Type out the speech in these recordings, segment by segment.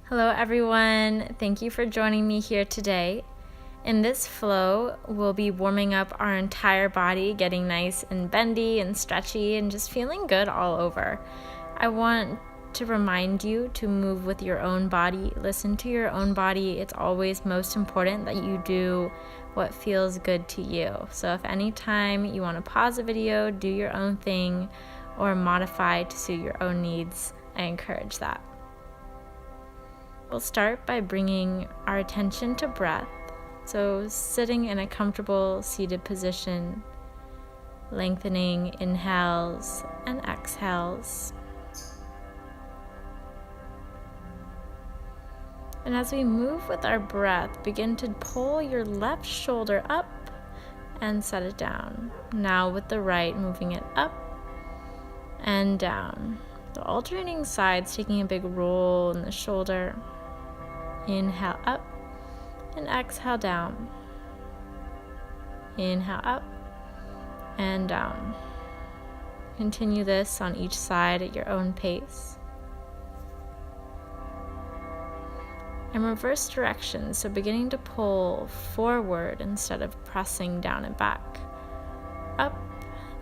Hello everyone, thank you for joining me here today. In this flow, we'll be warming up our entire body, getting nice and bendy and stretchy and just feeling good all over. I want to remind you to move with your own body, listen to your own body. It's always most important that you do what feels good to you. So if anytime you want to pause a video, do your own thing, or modify to suit your own needs, I encourage that. We'll start by bringing our attention to breath. So sitting in a comfortable seated position, lengthening inhales and exhales. And as we move with our breath, begin to pull your left shoulder up and set it down. Now with the right, moving it up and down. So alternating sides, taking a big roll in the shoulder. Inhale up and exhale down. Inhale up and down. Continue this on each side at your own pace. And reverse direction, so beginning to pull forward instead of pressing down and back. Up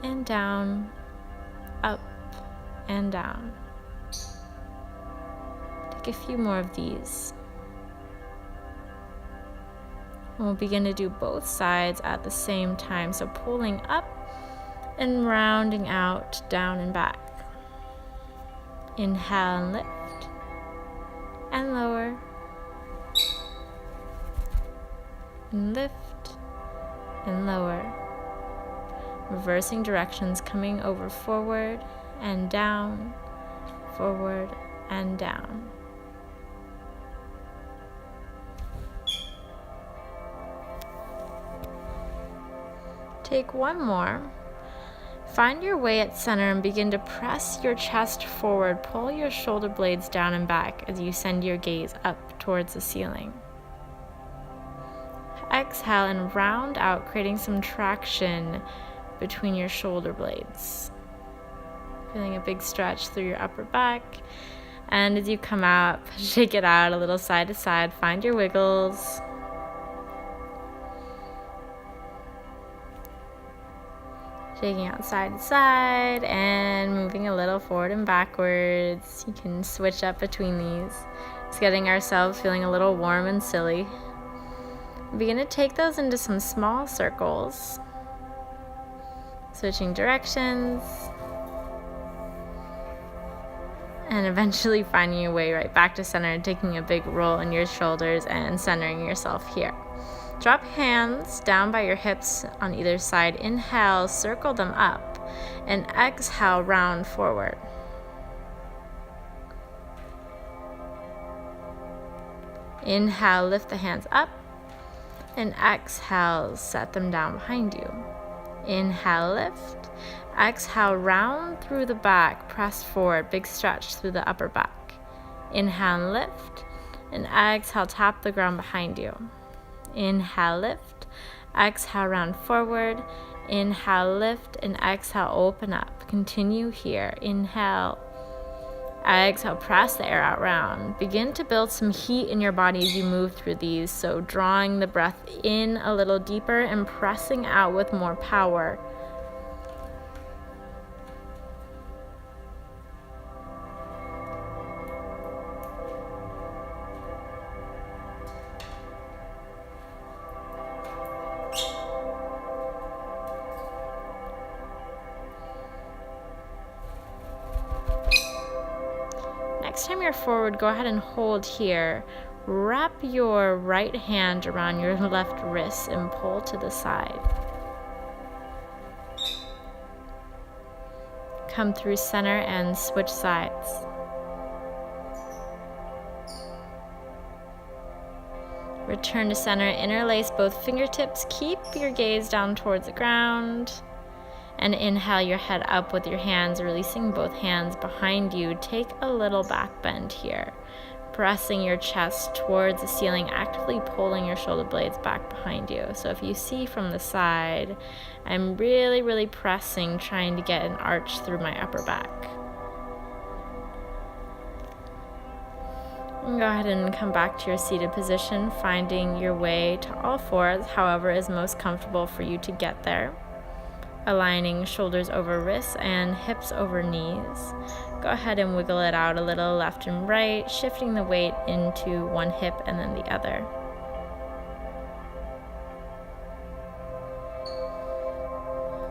and down, up and down. Take a few more of these. And we'll begin to do both sides at the same time. So pulling up and rounding out, down and back. Inhale and lift and lower. And lift and lower. Reversing directions, coming over forward and down, forward and down. Take one more. Find your way at center and begin to press your chest forward. Pull your shoulder blades down and back as you send your gaze up towards the ceiling. Exhale and round out, creating some traction between your shoulder blades. Feeling a big stretch through your upper back. And as you come up, shake it out a little side to side. Find your wiggles. Shaking out side to side and moving a little forward and backwards. You can switch up between these. Just getting ourselves feeling a little warm and silly. Begin to take those into some small circles. Switching directions. And eventually finding your way right back to center and taking a big roll in your shoulders and centering yourself here. Drop hands down by your hips on either side. Inhale, circle them up, and exhale, round forward. Inhale, lift the hands up, and exhale, set them down behind you. Inhale, lift. Exhale, round through the back, press forward, big stretch through the upper back. Inhale, lift, and exhale, tap the ground behind you. Inhale, lift. Exhale, round forward. Inhale, lift, and exhale, open up. Continue here. Inhale. Exhale, press the air out round. Begin to build some heat in your body as you move through these. So drawing the breath in a little deeper and pressing out with more power. Next time you're forward, go ahead and hold here. Wrap your right hand around your left wrist and pull to the side. Come through center and switch sides. Return to center, interlace both fingertips. Keep your gaze down towards the ground. And inhale your head up with your hands, releasing both hands behind you. Take a little back bend here. Pressing your chest towards the ceiling, actively pulling your shoulder blades back behind you. So if you see from the side, I'm really pressing, trying to get an arch through my upper back. And go ahead and come back to your seated position, finding your way to all fours, however is most comfortable for you to get there. Aligning shoulders over wrists and hips over knees. Go ahead and wiggle it out a little left and right, shifting the weight into one hip and then the other.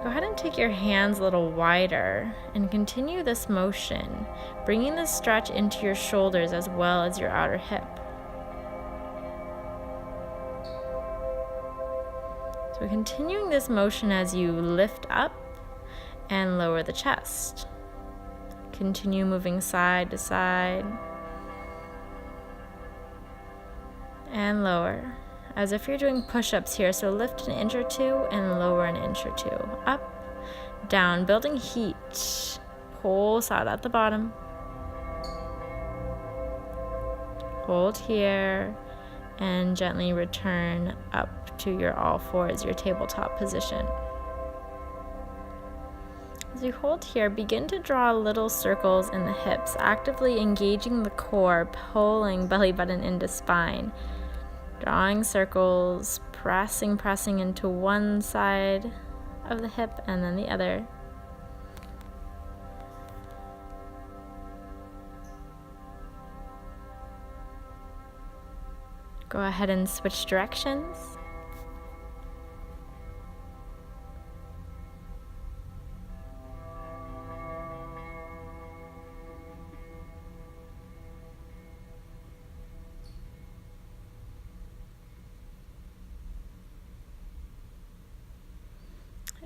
Go ahead and take your hands a little wider and continue this motion, bringing the stretch into your shoulders as well as your outer hip. So we're continuing this motion as you lift up and lower the chest. Continue moving side to side and lower, as if you're doing push-ups here. So lift an inch or two and lower an inch or two. Up, down, building heat. Pulse out at the bottom. Hold here and gently return up to your all fours, your tabletop position. As you hold here, begin to draw little circles in the hips, actively engaging the core, pulling belly button into spine. Drawing circles, pressing into one side of the hip and then the other. Go ahead and switch directions.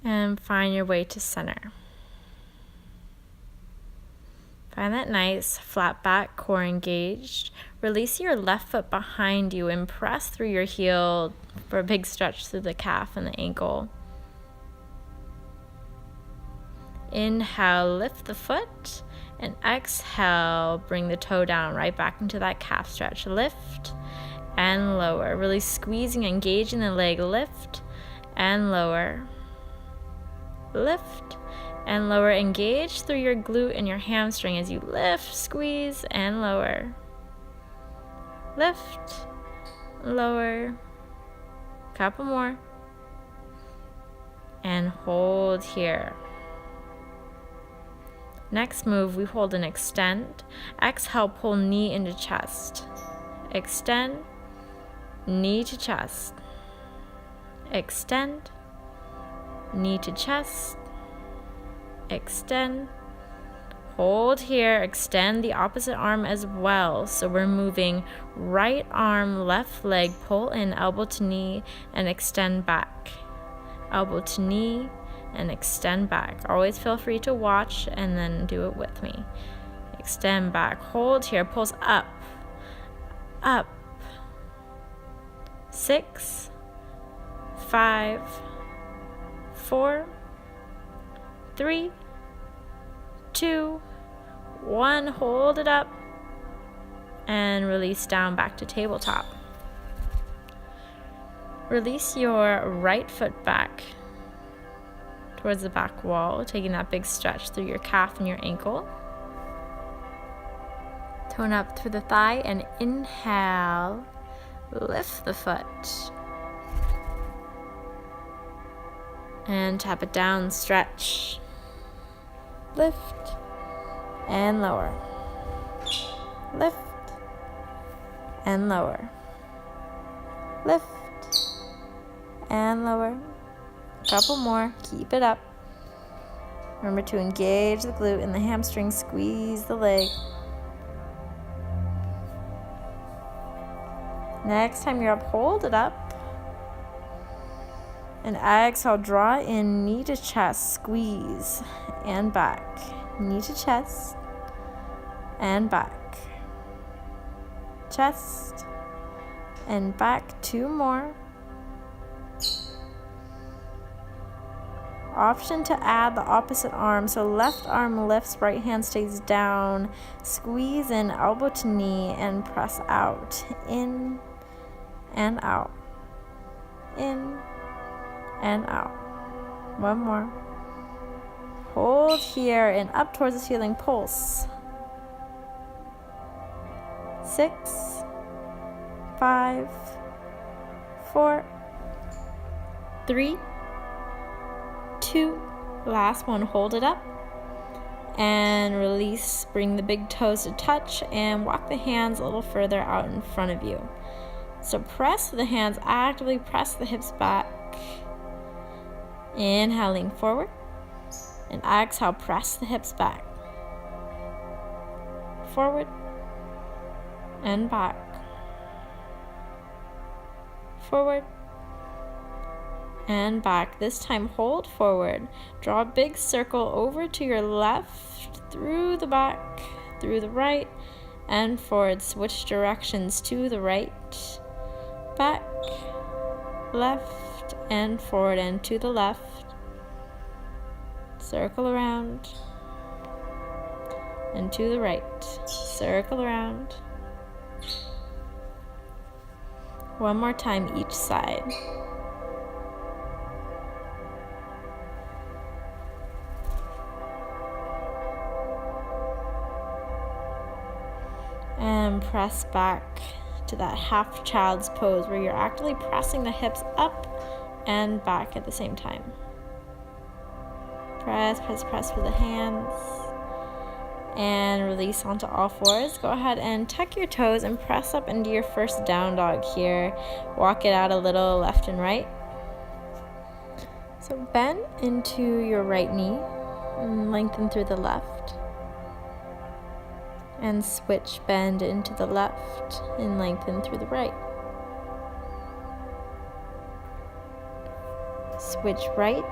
And find your way to center. Find that nice flat back, core engaged. Release your left foot behind you and press through your heel for a big stretch through the calf and the ankle. Inhale, lift the foot, and exhale, bring the toe down right back into that calf stretch. Lift and lower. Really squeezing, engaging the leg. Lift and lower. Lift and lower. Engage through your glute and your hamstring as you lift, squeeze, and lower. Lift, lower. Couple more. And hold here. Next move, we hold and extend. Exhale, pull knee into chest. Extend, knee to chest. Extend, knee to chest. Extend. Hold here. Extend the opposite arm as well. So we're moving right arm, left leg, pull in, elbow to knee, and extend back. Elbow to knee and extend back. Always feel free to watch and then do it with me. Extend back. Hold here. Pulse up. Up. 6, 5, 4, 3, 2, 1. Hold it up and release down back to tabletop. Release your right foot back towards the back wall, taking that big stretch through your calf and your ankle. Tone up through the thigh and inhale, lift the foot. And tap it down, stretch. Lift and lower. Lift and lower. Lift and lower. Couple more. Keep it up. Remember to engage the glute and the hamstring. Squeeze the leg. Next time you're up, hold it up. And exhale, draw in, knee to chest, squeeze, and back. Knee to chest, and back. Chest, and back. 2 more. Option to add the opposite arm. So left arm lifts, right hand stays down. Squeeze in, elbow to knee, and press out. In and out. In and out. 1 more. Hold here and up towards the ceiling. Pulse. 6, 5, 4, 3, 2, last one, hold it up and release. Bring the big toes to touch and walk the hands a little further out in front of you. So press the hands, actively press the hips back. Inhaling forward, and exhale, press the hips back. Forward and back. Forward and back. This time hold forward. Draw a big circle over to your left, through the back, through the right, and forward. Switch directions to the right, back, left, and forward, and to the left. Circle around, and to the right. Circle around. One more time each side. And press back to that half child's pose where you're actively pressing the hips up and back at the same time. Press, press, press with the hands. And release onto all fours. Go ahead and tuck your toes and press up into your first down dog here. Walk it out a little left and right. So bend into your right knee and lengthen through the left. And switch, bend into the left and lengthen through the right. Switch right.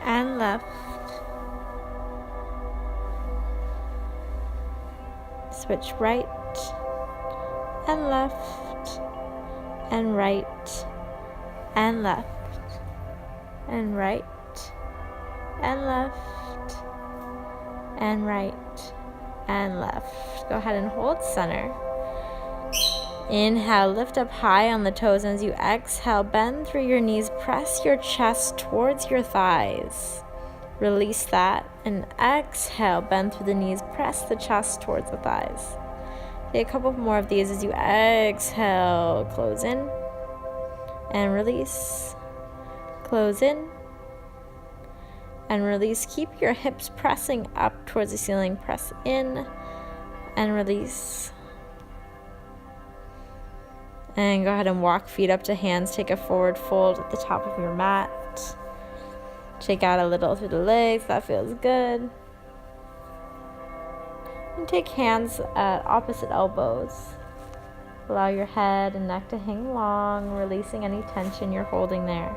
And left. Switch right and left and right and left and right and left and right and left. Go ahead and hold center. Inhale, lift up high on the toes, and as you exhale, bend through your knees, press your chest towards your thighs. Release that, and exhale, bend through the knees, press the chest towards the thighs. Take a couple more of these as you exhale, close in, and release. Close in, and release. Keep your hips pressing up towards the ceiling. Press in, and release. And go ahead and walk feet up to hands. Take a forward fold at the top of your mat. Shake out a little through the legs. That feels good. And take hands at opposite elbows. Allow your head and neck to hang long, releasing any tension you're holding there.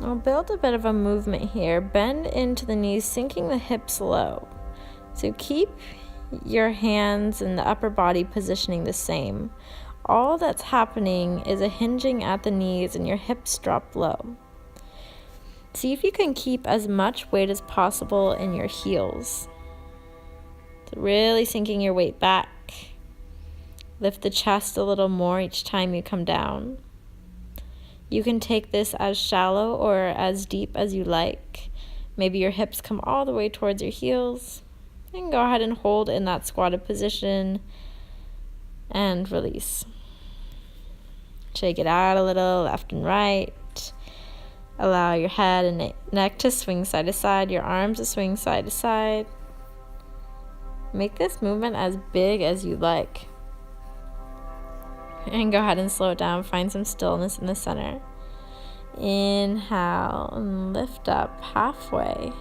I'll build a bit of a movement here. Bend into the knees, sinking the hips low. So keep your hands and the upper body positioning the same. All that's happening is a hinging at the knees and your hips drop low. See if you can keep as much weight as possible in your heels. So really sinking your weight back. Lift the chest a little more each time you come down. You can take this as shallow or as deep as you like. Maybe your hips come all the way towards your heels. And go ahead and hold in that squatted position and release. Shake it out a little, left and right. Allow your head and neck to swing side to side, your arms to swing side to side. Make this movement as big as you like. And go ahead and slow it down. Find some stillness in the center. Inhale and lift up halfway.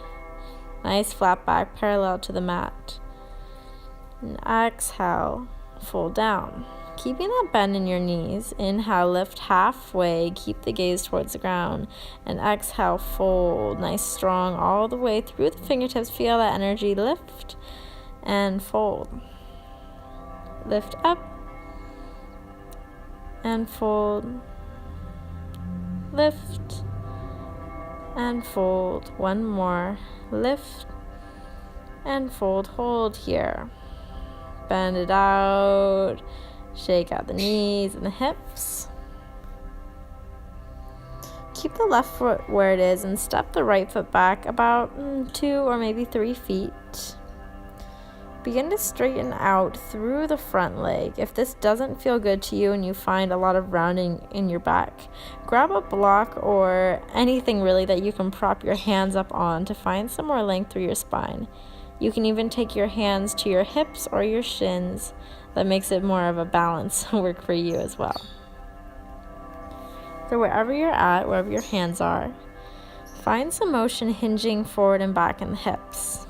Nice flat back parallel to the mat. And exhale, fold down. Keeping that bend in your knees. Inhale, lift halfway. Keep the gaze towards the ground. And exhale, fold. Nice, strong all the way through the fingertips. Feel that energy. Lift and fold. Lift up and fold, lift and fold. One more. Lift and fold. Hold here. Bend it out. Shake out the knees and the hips. Keep the left foot where it is and step the right foot back about 2 or maybe 3 feet. Begin to straighten out through the front leg. If this doesn't feel good to you and you find a lot of rounding in your back, grab a block or anything really that you can prop your hands up on to find some more length through your spine. You can even take your hands to your hips or your shins. That makes it more of a balance work for you as well. So wherever you're at, wherever your hands are, find some motion hinging forward and back in the hips.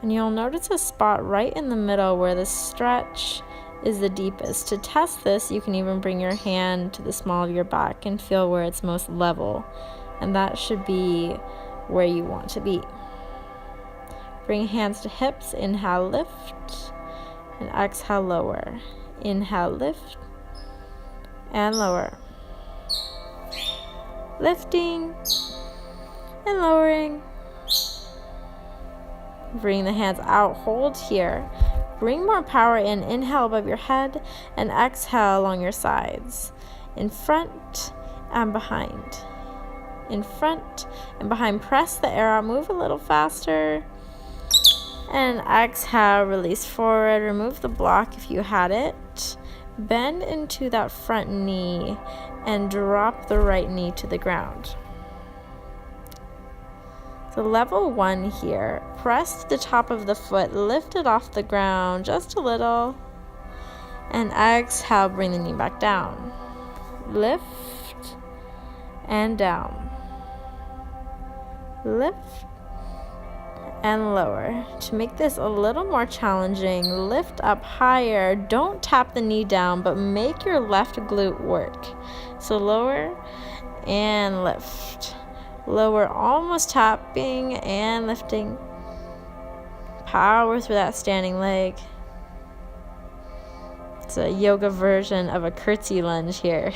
And you'll notice a spot right in the middle where the stretch is the deepest. To test this, you can even bring your hand to the small of your back and feel where it's most level. And that should be where you want to be. Bring hands to hips, inhale, lift, and exhale, lower. Inhale, lift, and lower. Lifting and lowering. Bring the hands out, hold here. Bring more power in, inhale above your head, and exhale along your sides. In front and behind. In front and behind. Press the air out, move a little faster. And exhale, release forward, remove the block if you had it. Bend into that front knee and drop the right knee to the ground. So level 1 here, press the top of the foot, lift it off the ground just a little, and exhale, bring the knee back down. Lift and down. Lift and lower. To make this a little more challenging, lift up higher. Don't tap the knee down, but make your left glute work. So lower and lift. Lower, almost tapping and lifting. Power through that standing leg. It's a yoga version of a curtsy lunge here.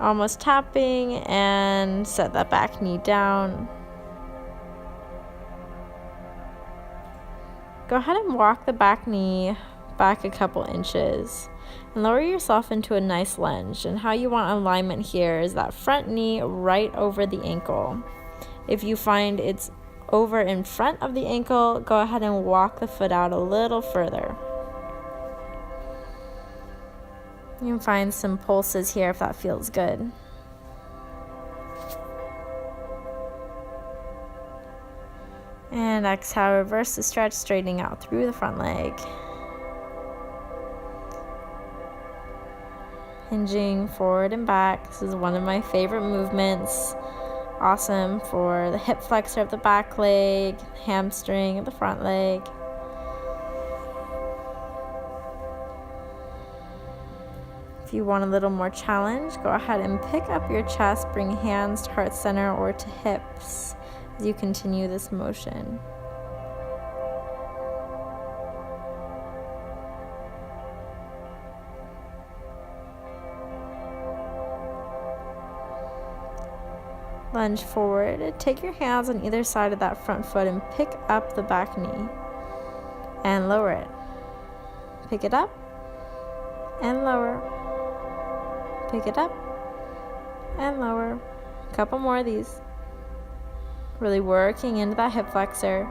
Almost tapping and set that back knee down. Go ahead and walk the back knee back a couple inches and lower yourself into a nice lunge. And how you want alignment here is that front knee right over the ankle. If you find it's over in front of the ankle, go ahead and walk the foot out a little further. You can find some pulses here if that feels good. And exhale, reverse the stretch, straightening out through the front leg. Hinging forward and back. This is one of my favorite movements. Awesome for the hip flexor of the back leg, hamstring of the front leg. If you want a little more challenge, go ahead and pick up your chest, bring hands to heart center or to hips as you continue this motion. Lunge forward. Take your hands on either side of that front foot and pick up the back knee and lower it. Pick it up and lower. Pick it up and lower. A couple more of these. Really working into that hip flexor.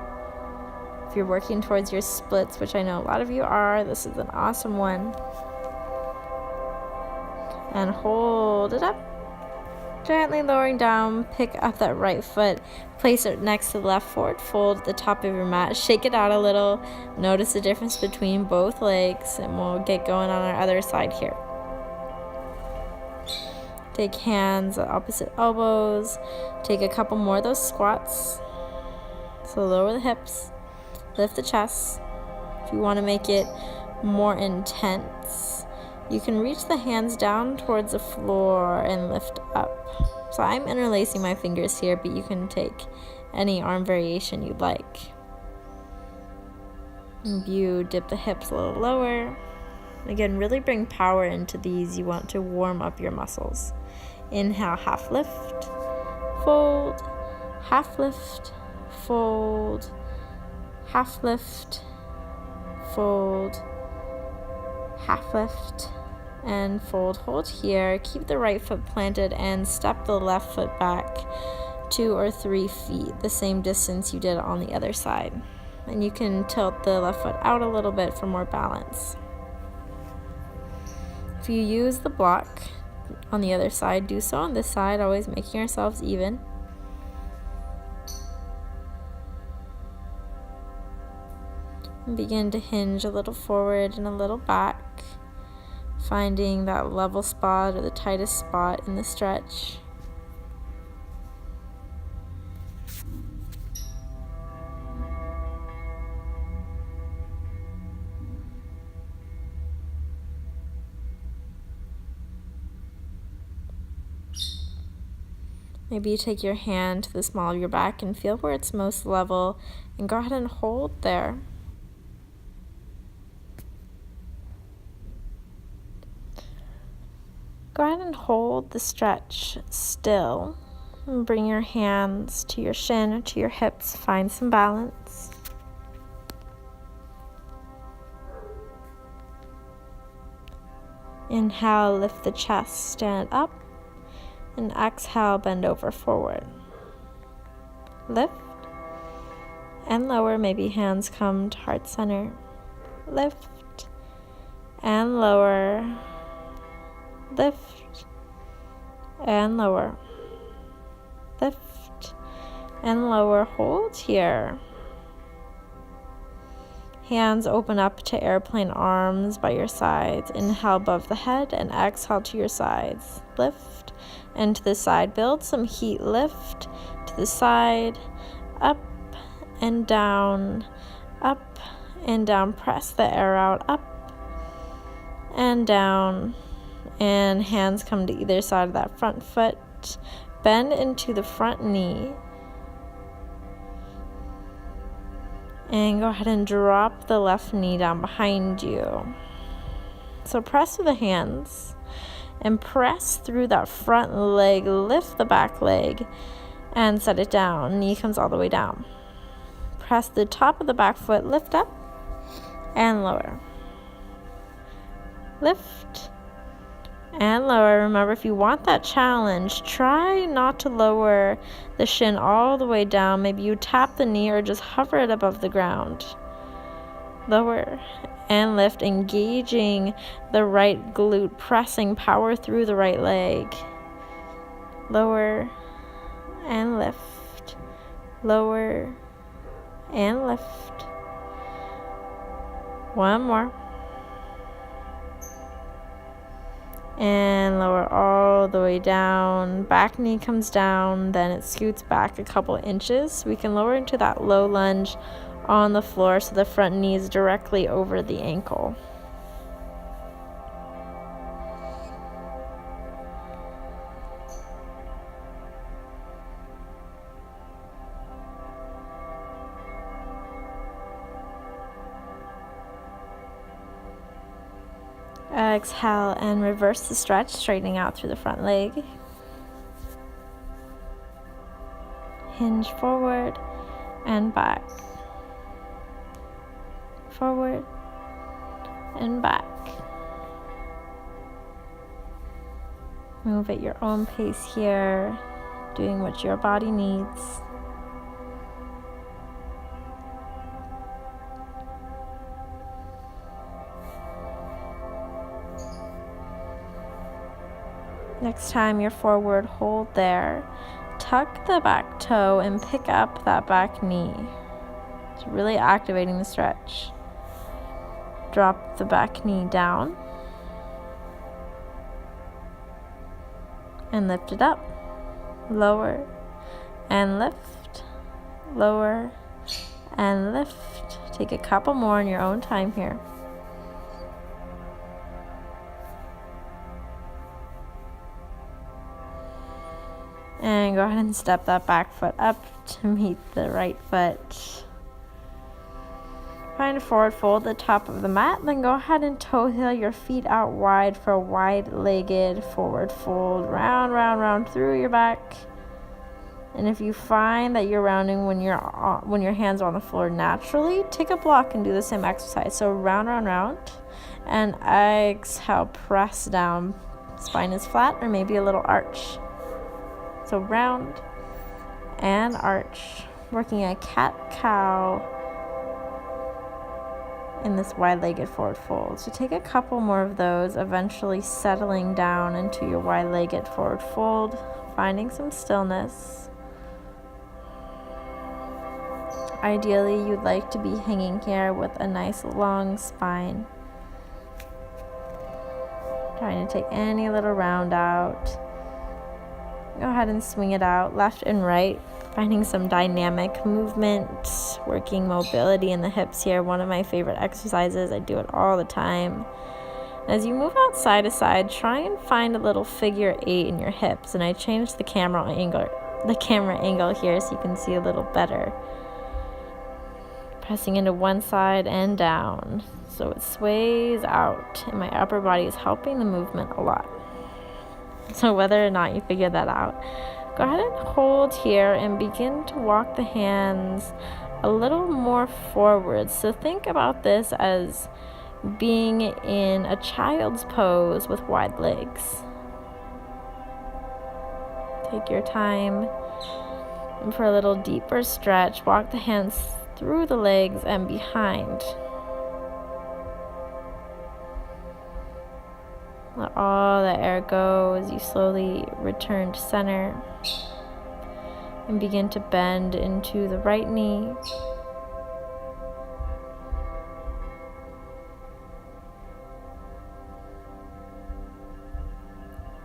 If you're working towards your splits, which I know a lot of you are, this is an awesome one. And hold it up. Gently lowering down, pick up that right foot, place it next to the left forward fold at the top of your mat, shake it out a little, notice the difference between both legs, and we'll get going on our other side here. Take hands at opposite elbows, take a couple more of those squats, so lower the hips, lift the chest. If you want to make it more intense, you can reach the hands down towards the floor and lift up. So I'm interlacing my fingers here, but you can take any arm variation you'd like. And you dip the hips a little lower. Again, really bring power into these. You want to warm up your muscles. Inhale, half lift, fold, half lift, fold, half lift, fold, half lift, and fold. Hold here. Keep the right foot planted and step the left foot back 2 or 3 feet, the same distance you did on the other side. And you can tilt the left foot out a little bit for more balance. If you use the block on the other side, do so on this side, always making yourselves even. And begin to hinge a little forward and a little back, finding that level spot or the tightest spot in the stretch. Maybe you take your hand to the small of your back and feel where it's most level, and go ahead and hold there. Go ahead and hold the stretch still, and bring your hands to your shin or to your hips. Find some balance. Inhale, lift the chest, stand up. And exhale, bend over forward. Lift and lower. Maybe hands come to heart center. Lift and lower. Lift and lower. Lift and lower. Hold here. Hands open up to airplane arms by your sides. Inhale above the head and exhale to your sides. Lift and to the side. Build some heat. Lift to the side. Up and down. Up and down. Press the air out. Up and down. And hands come to either side of that front foot. Bend into the front knee. And go ahead and drop the left knee down behind you. So press with the hands and press through that front leg. Lift the back leg and set it down. Knee comes all the way down. Press the top of the back foot. Lift up and lower. Lift and lower. Remember, if you want that challenge, try not to lower the shin all the way down. Maybe you tap the knee or just hover it above the ground. Lower and lift, engaging the right glute, pressing power through the right leg. Lower and lift. Lower and lift. One more. And lower all the way down. Back knee comes down, then it scoots back a couple inches. We can lower into that low lunge on the floor so the front knee is directly over the ankle. Exhale and reverse the stretch, straightening out through the front leg. Hinge forward and back. Forward and back. Move at your own pace here, doing what your body needs. Next time you're forward, hold there. Tuck the back toe and pick up that back knee. It's really activating the stretch. Drop the back knee down and lift it up. Lower and lift. Lower and lift. Take a couple more in your own time here. And go ahead and step that back foot up to meet the right foot. Find a forward fold at the top of the mat, then go ahead and toe heel your feet out wide for a wide-legged forward fold. Round, round, round through your back. And if you find that you're rounding when your hands are on the floor naturally, take a block and do the same exercise. So round, round, round. And exhale, press down. Spine is flat or maybe a little arch. So round and arch. Working a cat-cow in this wide-legged forward fold. So take a couple more of those, eventually settling down into your wide-legged forward fold, finding some stillness. Ideally, you'd like to be hanging here with a nice long spine. Trying to take any little round out. Go ahead and swing it out left and right, finding some dynamic movement, working mobility in the hips here. One of my favorite exercises. I do it all the time. As you move out side to side, try and find a little figure 8 in your hips. And I changed the camera angle here so you can see a little better. Pressing into one side and down, so it sways out, and my upper body is helping the movement a lot. So whether or not you figure that out, go ahead and hold here and begin to walk the hands a little more forward. So think about this as being in a child's pose with wide legs. Take your time, and for a little deeper stretch, walk the hands through the legs and behind. Let all the air go as you slowly return to center and begin to bend into the right knee.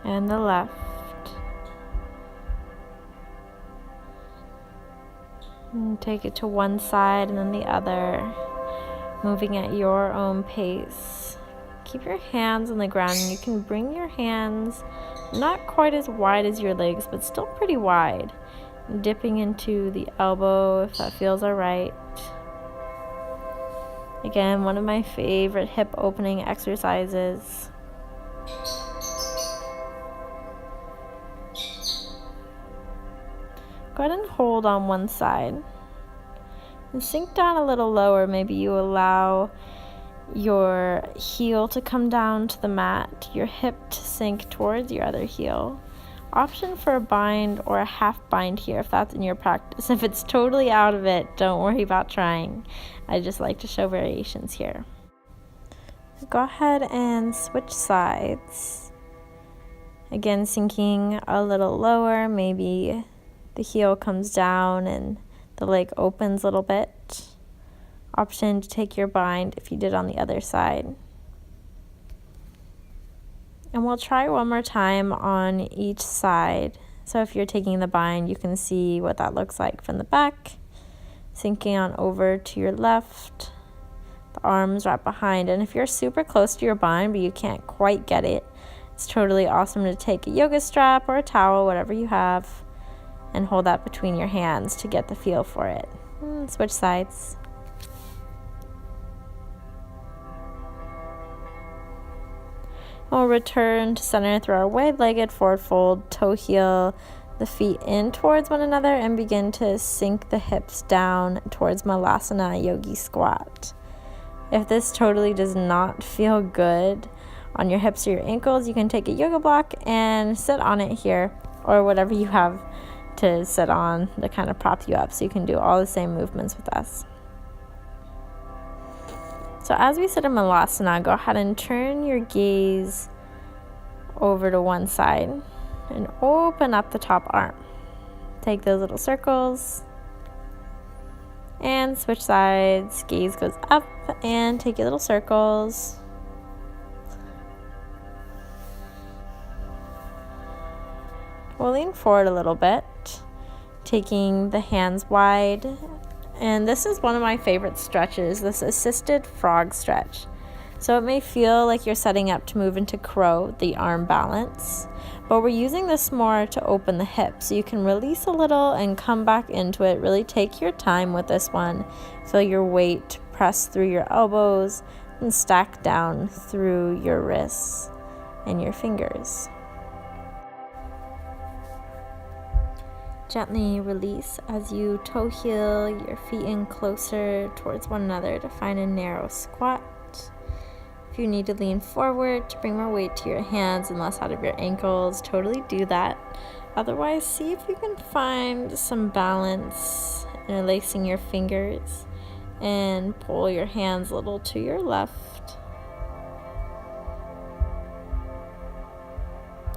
And the left. And take it to one side and then the other, moving at your own pace. Keep your hands on the ground, and you can bring your hands not quite as wide as your legs, but still pretty wide. Dipping into the elbow if that feels alright. Again, one of my favorite hip opening exercises. Go ahead and hold on one side. And sink down a little lower. Maybe you allow your heel to come down to the mat, your hip to sink towards your other heel. Option for a bind or a half bind here if that's in your practice. If it's totally out of it, don't worry about trying. I just like to show variations here. Go ahead and switch sides. Again, sinking a little lower. Maybe the heel comes down and the leg opens a little bit. Option to take your bind if you did on the other side. And we'll try one more time on each side. So if you're taking the bind, you can see what that looks like from the back. Sinking on over to your left. The arms right behind. And if you're super close to your bind but you can't quite get it, it's totally awesome to take a yoga strap or a towel, whatever you have, and hold that between your hands to get the feel for it. Switch sides. We'll return to center through our wide-legged forward fold, toe heel the feet in towards one another, and begin to sink the hips down towards Malasana Yogi Squat. If this totally does not feel good on your hips or your ankles, you can take a yoga block and sit on it here, or whatever you have to sit on to kind of prop you up so you can do all the same movements with us. So as we sit in Malasana, go ahead and turn your gaze over to one side and open up the top arm. Take those little circles and switch sides. Gaze goes up and take your little circles. We'll lean forward a little bit, taking the hands wide. And this is one of my favorite stretches, this assisted frog stretch. So it may feel like you're setting up to move into crow, the arm balance, but we're using this more to open the hips. So you can release a little and come back into it. Really take your time with this one. Feel your weight press through your elbows and stack down through your wrists and your fingers. Gently release as you toe heel your feet in closer towards one another to find a narrow squat. If you need to lean forward to bring more weight to your hands and less out of your ankles, totally do that. Otherwise, see if you can find some balance interlacing your fingers and pull your hands a little to your left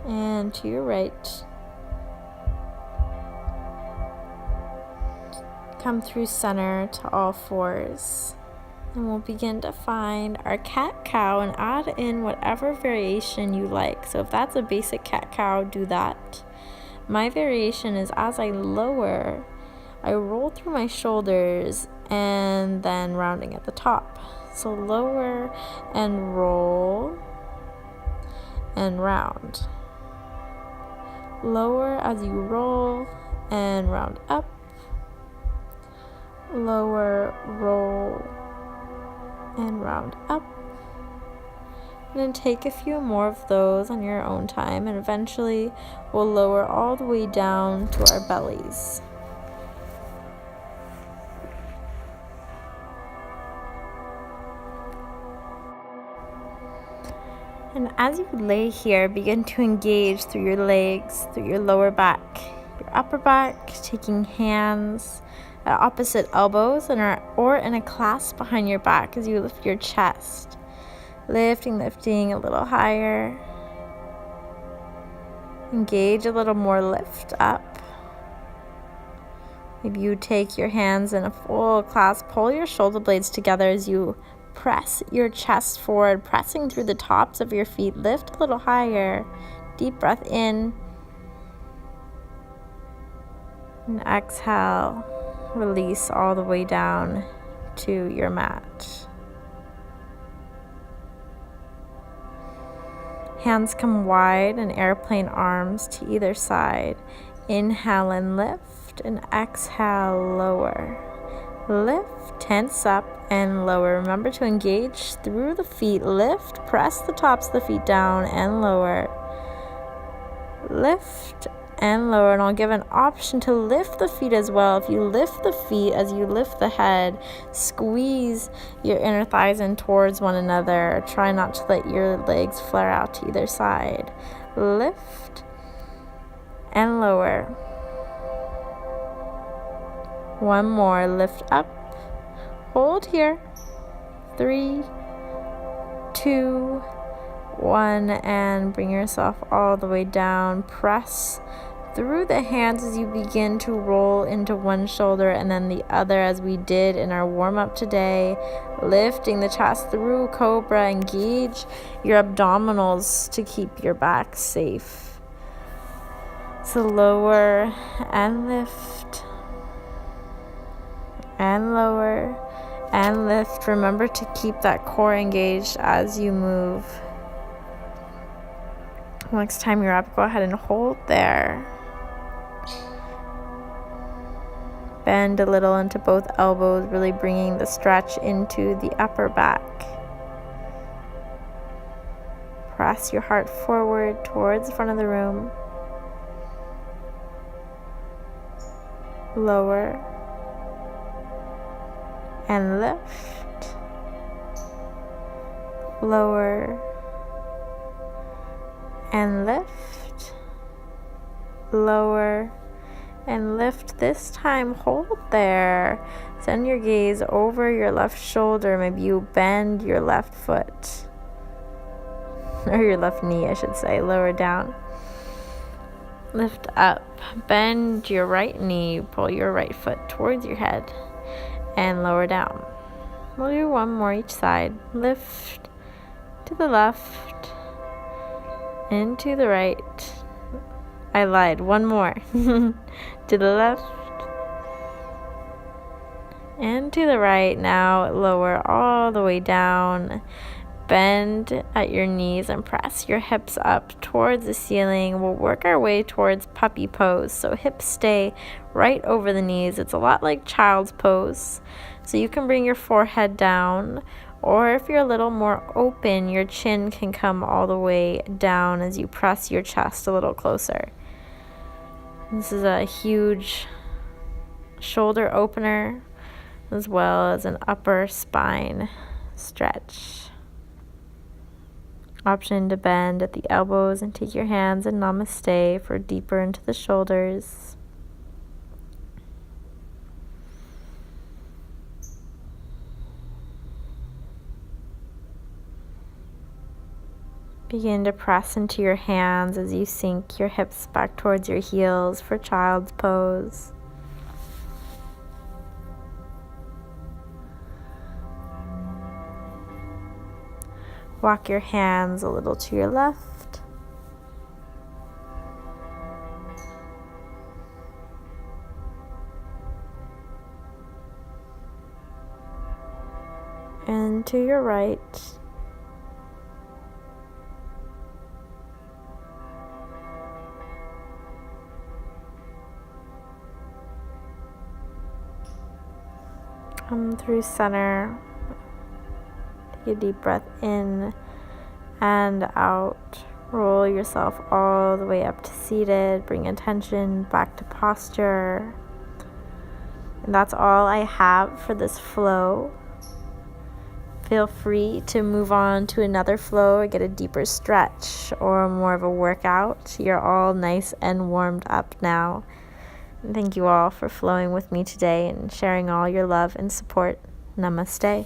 and to your right. Come through center to all fours. And we'll begin to find our cat-cow and add in whatever variation you like. So if that's a basic cat-cow, do that. My variation is as I lower, I roll through my shoulders and then rounding at the top. So lower and roll and round. Lower as you roll and round up. Lower, roll, and round up. And then take a few more of those on your own time, and eventually we'll lower all the way down to our bellies. And as you lay here, begin to engage through your legs, through your lower back, your upper back, taking hands at opposite elbows or in a clasp behind your back as you lift your chest. Lifting a little higher. Engage a little more, lift up. Maybe you take your hands in a full clasp, pull your shoulder blades together as you press your chest forward, pressing through the tops of your feet. Lift a little higher. Deep breath in. And exhale. Release all the way down to your mat. Hands come wide and airplane arms to either side. Inhale and lift, and exhale, lower. Lift, tense up, and lower. Remember to engage through the feet. Lift, press the tops of the feet down and lower. Lift and lower, and I'll give an option to lift the feet as well. If you lift the feet as you lift the head, squeeze your inner thighs in towards one another. Try not to let your legs flare out to either side. Lift and lower. One more. Lift up. Hold here. 3, 2, 1, and bring yourself all the way down. Press through the hands as you begin to roll into one shoulder and then the other, as we did in our warm-up today. Lifting the chest through cobra. Engage your abdominals to keep your back safe. So lower and lift and lower and lift. Remember to keep that core engaged as you move. Next time you're up, go ahead and hold there. Bend a little into both elbows, really bringing the stretch into the upper back. Press your heart forward towards the front of the room. Lower and lift. Lower and lift. Lower and lift. This time hold there. Send your gaze over your left shoulder. Maybe you bend your left foot, or your left knee I should say. Lower down. Lift up. Bend your right knee. Pull your right foot towards your head and lower down. We'll do one more each side. Lift to the left and to the right. I lied. One more. To the left and to the right. Now lower all the way down. bend at your knees and press your hips up towards the ceiling. We'll work our way towards puppy pose. So hips stay right over the knees. It's a lot like child's pose. So you can bring your forehead down, or if you're a little more open, your chin can come all the way down as you press your chest a little closer. This is a huge shoulder opener as well as an upper spine stretch. Option to bend at the elbows and take your hands in namaste for deeper into the shoulders. Begin to press into your hands as you sink your hips back towards your heels for child's pose. Walk your hands a little to your left. And to your right. Come through center. Take a deep breath in and out. Roll yourself all the way up to seated. Bring attention back to posture. And that's all I have for this flow. Feel free to move on to another flow or get a deeper stretch or more of a workout. You're all nice and warmed up now. And thank you all for flowing with me today and sharing all your love and support. Namaste.